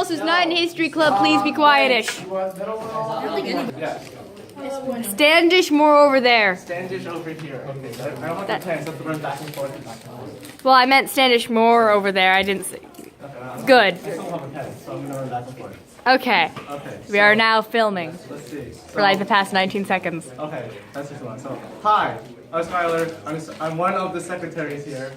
else who's not in history club, please be quietish. Standish more over there. Standish over here. Okay, I don't have the pen, so I have to run back and forth. Well, I meant Standish more over there. I didn't say. Good. I still have a pen, so I'm gonna run back and forth. Okay. Okay. We are now filming Let's see. for like the past 19 seconds. Okay, that's just one. So, hi, I'm Skylar. I'm one of the secretaries here,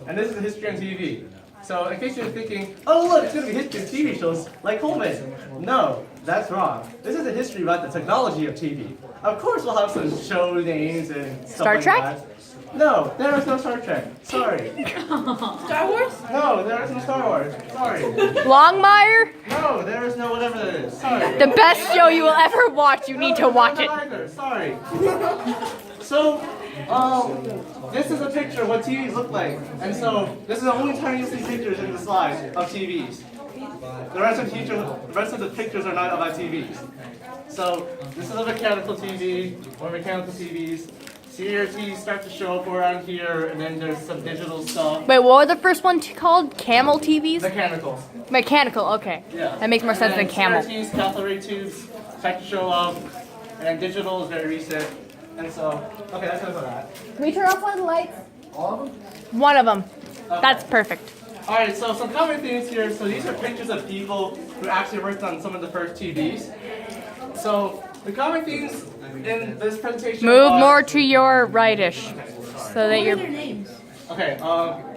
and this is History on TV. So, in case you're thinking, oh look, it's gonna be history of TV shows like Coleman. No, that's wrong. This is a history about the technology of TV. Of course, we'll have some show names and stuff Star like Trek? that. No, there is no Star Trek. Sorry. Star Wars? No, there is no Star Wars. Sorry. Longmire? No, there is no whatever that is. Sorry. The best show you will ever watch. You need to watch it. Either. Sorry. So, this is a picture of what TVs look like. And so, this is the only time you see pictures in the slide of TVs. The rest of the pictures are not about TVs. So, this is a mechanical TV, or mechanical TVs. CRTs start to show up around here, and then there's some digital stuff. Wait, what were the first one called? Camel TVs? Mechanical. Mechanical, okay. Yeah. That makes more sense than camel. CRTs, cathode ray tubes, start to show up, and then digital is very recent. And so, okay, that's enough of that. Can we turn off one of the lights? All of them? One of them. That's perfect. Alright, so some common themes here. So these are pictures of people who actually worked on some of the first TVs. So the common themes in this presentation Move are- more to your rightish. So that you're. Their names. Okay,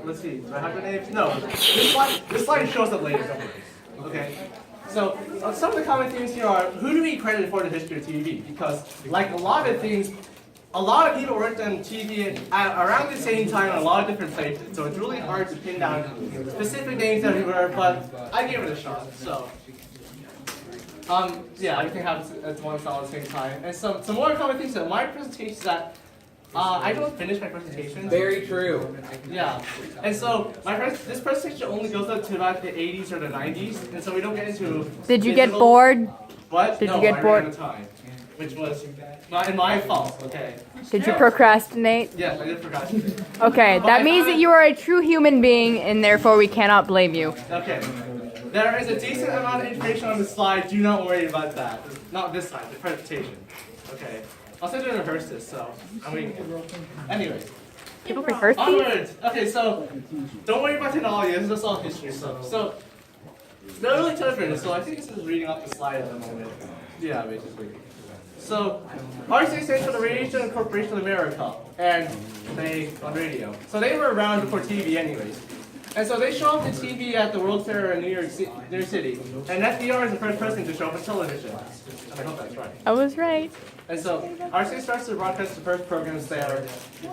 let's see. Do I have the names? No. This slide shows up later. Don't worry. Okay. So some of the common themes here are, who do we credit for the history of TV? Because like a lot of things, a lot of people worked on TV at around the same time in a lot of different places. So it's really hard to pin down specific names everywhere, but I gave it a shot. So yeah, everything happens at one style at the same time. And some more common things in my presentation is that I don't finish my presentation. Very true. Yeah, and so this presentation only goes up to about the 80s or the 90s, and so we don't get into. Did you get digital- bored? What? Did No, you get I bored? ran out of time, which was not my fault. Okay. Did you procrastinate? Yes, I did procrastinate. Okay, that means that you are a true human being, and therefore we cannot blame you. Okay. There is a decent amount of information on the slide. Do not worry about that. Not this slide, the presentation. Okay. I'll send you to rehearse this, so I'm waiting. Anyways. People rehearse these? Onwards. Okay, so don't worry about technology. This is just all history stuff. So they're really different. So I think this is reading off the slide at the moment. Yeah, basically. So RCA stands for the Radiation Corporation of America, and they on radio. So they were around before TV, anyways. And so they show up on TV at the World Fair in New York City. And FDR is the first person to show up on television. And I hope that's right. I was right. And so RCA starts to broadcast the first programs there,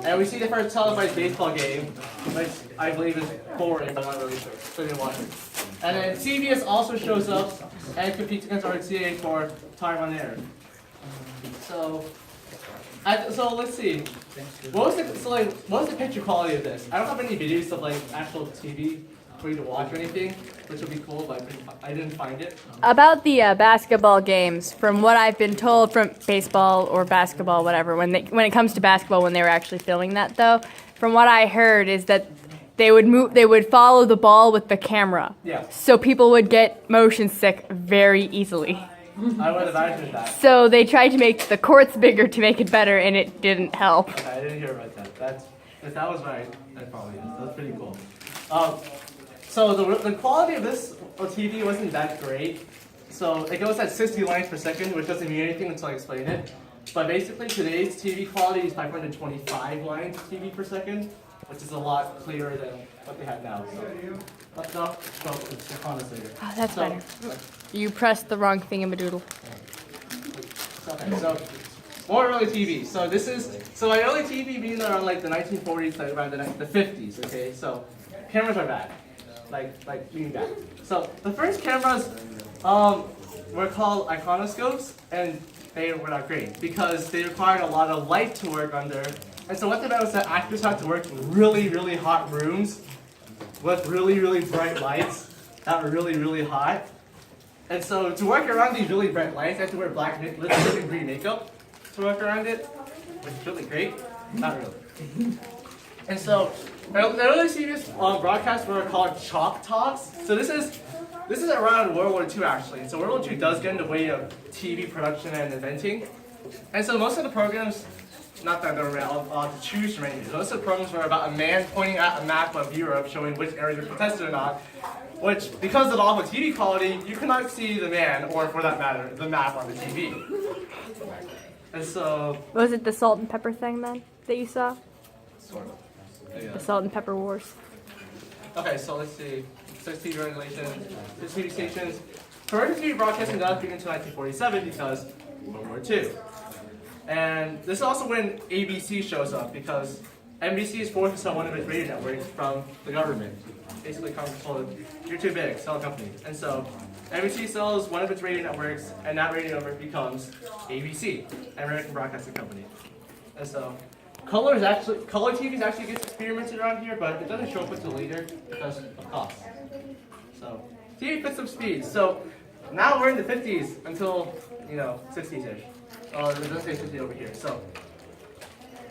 and we see the first televised baseball game, which I believe is boring, but I'm not really sure, so I didn't watch it. And then CBS also shows up and competes against RCA for time on air. So let's see. What was the picture quality of this? I don't have any videos of like actual TV for you to watch or anything, which would be cool, but I didn't find it. About the basketball games, from what I've been told from baseball or basketball, whatever, when it comes to basketball, when they were actually filming that though, from what I heard is that they would follow the ball with the camera. Yeah. So people would get motion sick very easily. I would imagine that. So they tried to make the courts bigger to make it better, and it didn't help. Okay, I didn't hear about that. If that was right, that probably is. That's pretty cool. So the quality of this TV wasn't that great. So it goes at 60 lines per second, which doesn't mean anything until I explain it. But basically today's TV quality is 525 lines TV per second, which is a lot clearer than what they have now. So, it's honestly. Oh, that's better. You pressed the wrong thing in Madoodle. Okay, so more early TV. So my early TV being around like the 1940s, like around the 50s. Okay, so cameras are bad, like being bad. So the first cameras were called iconoscopes, and they were not great because they required a lot of light to work under. And so what they meant was that actors had to work in really, really hot rooms with really, really bright lights that were really, really hot. And so to work around these really bright lights, I had to wear black lipstick and green makeup to work around it, which is really great. Not really. And so The early CBS broadcasts were called Chalk Talks. So this is around World War II actually. So World War II does get in the way of TV production and inventing. And so most of the programs, not that they were allowed to choose from any, most of the programs were about a man pointing at a map of Europe showing which areas were contested or not. Which, because of the awful TV quality, you could not see the man, or for that matter, the map on the TV. And so... Was it the salt and pepper thing then that you saw? Sort of. Yeah. The salt and pepper wars. Okay, so let's see. So TV regulations, TV stations. Commercial TV broadcasting does begin until 1947 because World War II. And this is also when ABC shows up because NBC is forced to sell one of its radio networks from the government. Basically, Congress told it, you're too big, sell a company. And so NBC sells one of its radio networks, and that radio network becomes ABC, American Broadcasting Company. And so color TV actually gets experimented around here, but it doesn't show up until later because of cost. So TV picks up speed. So now we're in the 50s until 60s-ish. Oh, it doesn't say 50 over here. So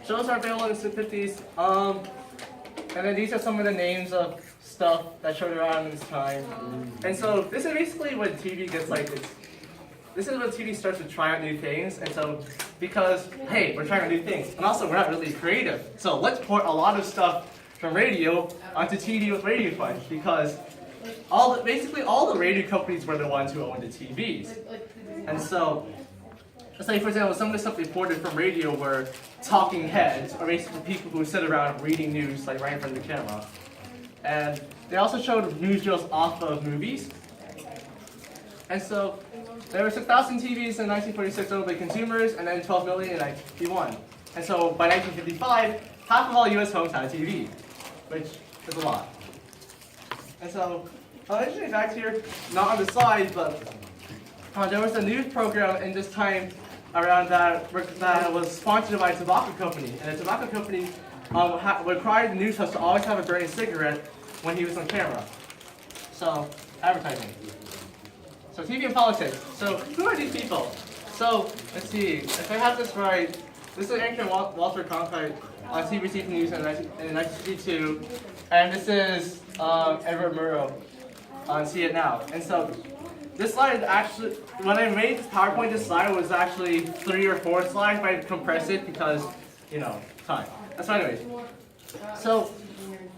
shows are available in the 50s. And then these are some of the names of stuff that showed around in this time. And so this is basically when TV gets like this. This is when TV starts to try out new things. And so because, hey, we're trying out new things. And also we're not really creative. So let's port a lot of stuff from radio onto TV with Radio Fund. Because basically all the radio companies were the ones who owned the TVs. And so, let's say for example, some of the stuff they ported from radio were talking heads, or basically people who sit around reading news like right in front of the camera. And they also showed newsreels off of movies. And so there were 6,000 TVs in 1946 owned by consumers, and then 12 million in 1951. And so by 1955, half of all U.S. homes had a TV, which is a lot. And so, interesting fact here, not on the slide, but there was a news program in this time around that was sponsored by a tobacco company, and the tobacco company required the news host to always have a burning cigarette when he was on camera. So, advertising. So, TV and politics. So, who are these people? So, let's see. If I have this right, this is anchor Walter Cronkite on CBC News in 1962, and this is Edward Murrow on See It Now. And so, this slide is actually, when I made this PowerPoint, this slide was actually 3 or 4 slides, but I compressed it because, time. So anyways, so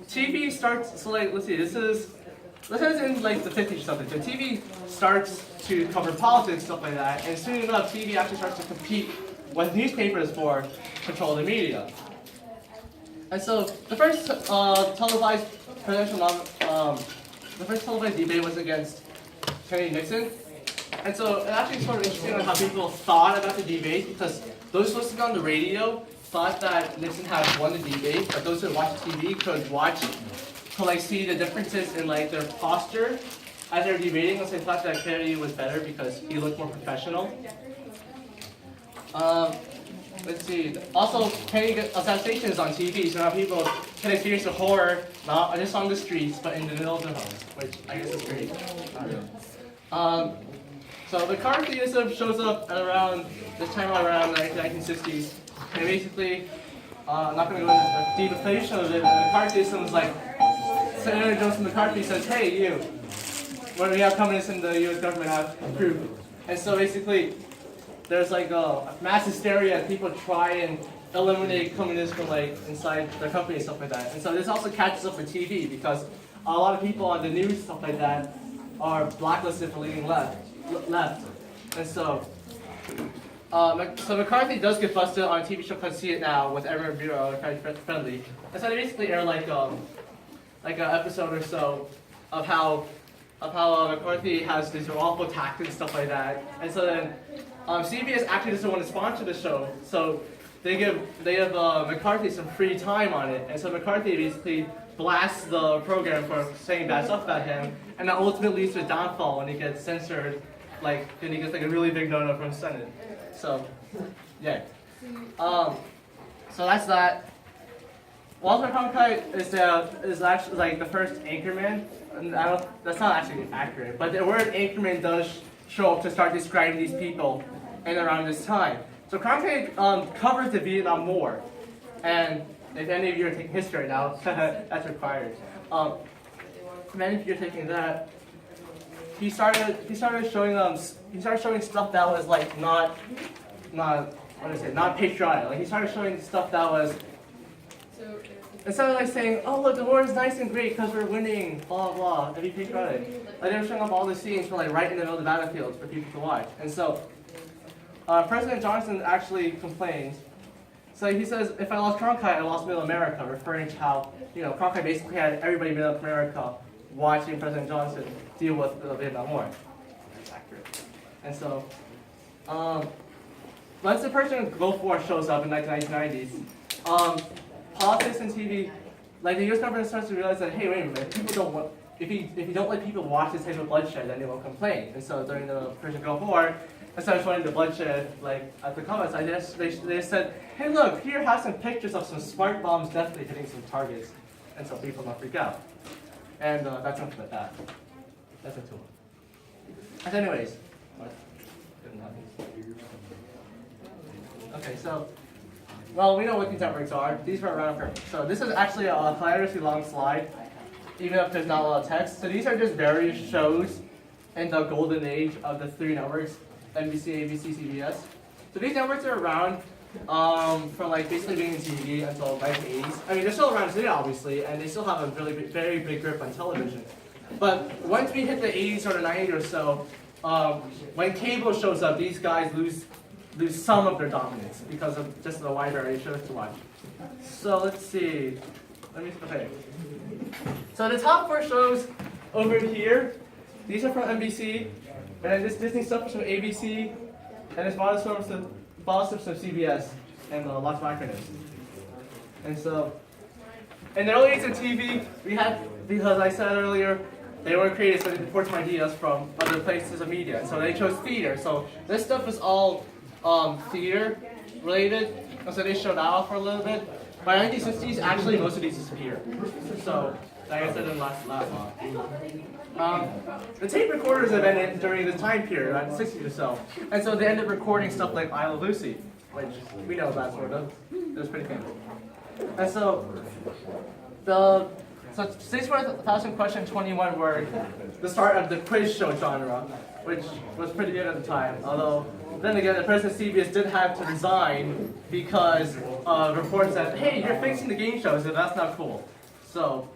TV starts, so like, let's see, this is in like the 50s or something. So TV starts to cover politics, stuff like that, and soon enough, TV actually starts to compete with newspapers for control of the media. And so the first televised debate was against Kennedy Nixon. And so it actually sort of interesting on how people thought about the debate, because those listening on the radio thought that Nixon had won the debate, but those who watched TV could see the differences in like their posture as they were debating. So they thought that Kennedy was better because he looked more professional. Let's see. Also, Kennedy assassination is on TV, so now people can experience the horror not just on the streets, but in the middle of their homes, which I guess is great. So McCarthyism shows up at around this time around the 1960s, and basically, I'm not going to go into the deep definition of it, but McCarthyism is like, Senator Joseph McCarthy says, hey, you, what do we have communists in the U.S. government have approved? And so basically, there's like a mass hysteria, and people try and eliminate communists from like inside their company and stuff like that. And so this also catches up with TV, because a lot of people on the news and stuff like that are blacklisted for leaning left. And so, so McCarthy does get busted on a TV show called See It Now with Edward Murrow, kind of friendly. And so they basically air like an episode or so of how McCarthy has these awful tactics and stuff like that. And so then CBS actually doesn't want to sponsor the show, so they give McCarthy some free time on it. And so McCarthy basically blasts the program for saying bad stuff about him, and that ultimately leads to a downfall when he gets censored, and he gets like a really big no-no from the Senate. So, yeah. So that's that. Walter Cronkite is actually like the first anchorman, and that's not actually accurate, but the word anchorman does show up to start describing these people in around this time. So Cronkite covers the Vietnam War, and If any of you are taking history right now, that's required. Many of you are taking that. He started showing stuff that was like not patriotic. Like he started showing stuff that was instead of like saying, oh look, the war is nice and great because we're winning, blah blah blah, and be patriotic. Like they were showing up all the scenes from like right in the middle of the battlefield for people to watch. And so President Johnson actually complains. So he says, if I lost Cronkite, I lost Middle America, referring to how Cronkite basically had everybody in Middle America watching President Johnson deal with the Vietnam War. That's accurate. And so, once the Persian Gulf War shows up in the 1990s, politics and TV, like the U.S. government starts to realize that, hey, wait a minute, people don't want, if you don't let people watch this type of bloodshed, then they will complain. And so during the Persian Gulf War, instead of showing the bloodshed like at the comments, they said, hey, look, here have some pictures of some smart bombs definitely hitting some targets, and so people don't freak out. And that's something like that. That's a tool. And anyways, okay, so, well, we know what these networks are. These were around for, so this is actually a hilariously long slide, even if there's not a lot of text. So these are just various shows in the golden age of the three networks, NBC, ABC, CBS. So these networks are around from like basically being in TV until the 1980s. I mean, they're still around today, obviously, and they still have a really very big grip on television. But once we hit the 80s or the 90s or so, when cable shows up, these guys lose some of their dominance because of just the wide variety of shows to watch. So let's see. Okay. So the top 4 shows over here, these are from NBC, and then this Disney stuff is from ABC, and this bottom stuff from CBS, and lots of acronyms. And so, in the early days of TV, we had, because I said earlier, they were created so they could port some ideas from other places of media. And so they chose theater. So this stuff is all theater related. And so they showed that off for a little bit. By the 1960s, actually most of these disappeared. So, like I said, didn't last long. The tape recorders have ended during this time period, like the 60s or so. And so they ended up recording stuff like I Love Lucy, which we know about sort of. It was pretty famous. And so, so 6,000 question 21 were the start of the quiz show genre, which was pretty good at the time. Although, then again, the president of CBS did have to resign because reports said, hey, you're fixing the game shows, and that's not cool. So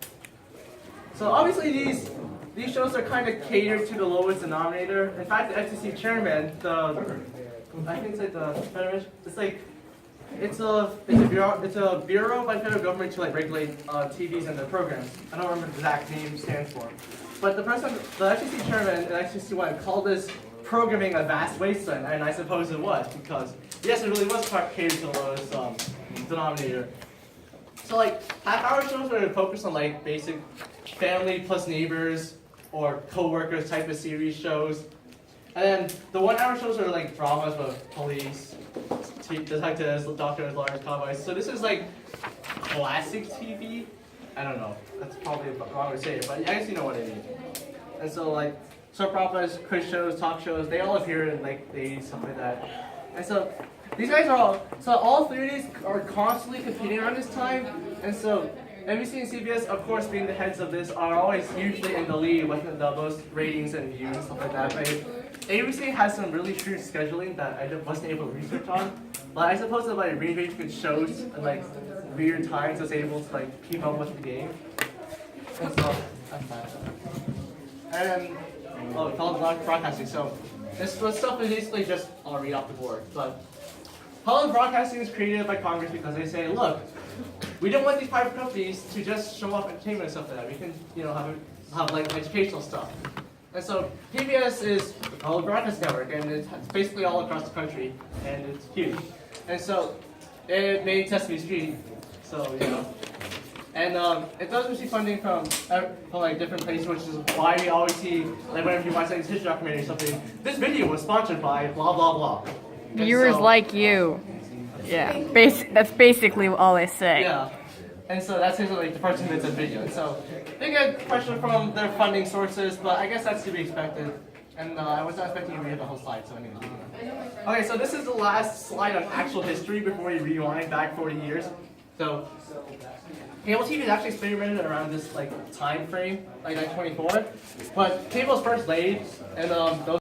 obviously these shows are kind of catered to the lowest denominator. In fact, the FCC chairman, I think it's like the Federation, it's a bureau by the federal government to like regulate TVs and their programs. I don't remember the exact name stands for. But the FCC chairman in FCC one called this programming a vast wasteland, and I suppose it was, because yes, it really was catered to the lowest denominator. So like half-hour shows were focused on like basic family plus neighbors or co-workers type of series shows. And then the 1 hour shows are like dramas with police, detectives, doctors, lawyers, cowboys. So this is like classic TV. I don't know. That's probably the wrong way to say it, but I guess you know what I mean. And so like soap operas, quiz shows, talk shows, they all appear in like the 80s, something like that. And so these guys are all 3 of these are constantly competing around this time. And so NBC and CBS, of course, being the heads of this, are always usually in the lead with the most ratings and views and stuff like that. But ABC has some really shrewd scheduling that I wasn't able to research on. But I suppose that by rearranging shows at like weird times, I was able to like keep up with the game. And so that's that. And then, public broadcasting. So this stuff is basically just I'll read off the board. But public broadcasting is created by Congress because they say, look, we don't want these private companies to just show off entertainment and stuff like that. We can, have like educational stuff. And so PBS is a public broadcast network, and it's basically all across the country, and it's huge. And so it made Sesame Street. So and it does receive funding from like different places, which is why we always see like whenever you watch like a history documentary or something, this video was sponsored by blah blah blah. Viewers like you. Yeah, that's basically all they say. Yeah, and so that's usually like the first 2 minutes of the video. And so they get pressure from their funding sources, but I guess that's to be expected. And I was not expecting to read the whole slide, so anyway. Okay, so this is the last slide on actual history before we rewind back 40 years. So cable TV is actually experimented around this like time frame, like 1924. But cable was first laid, and those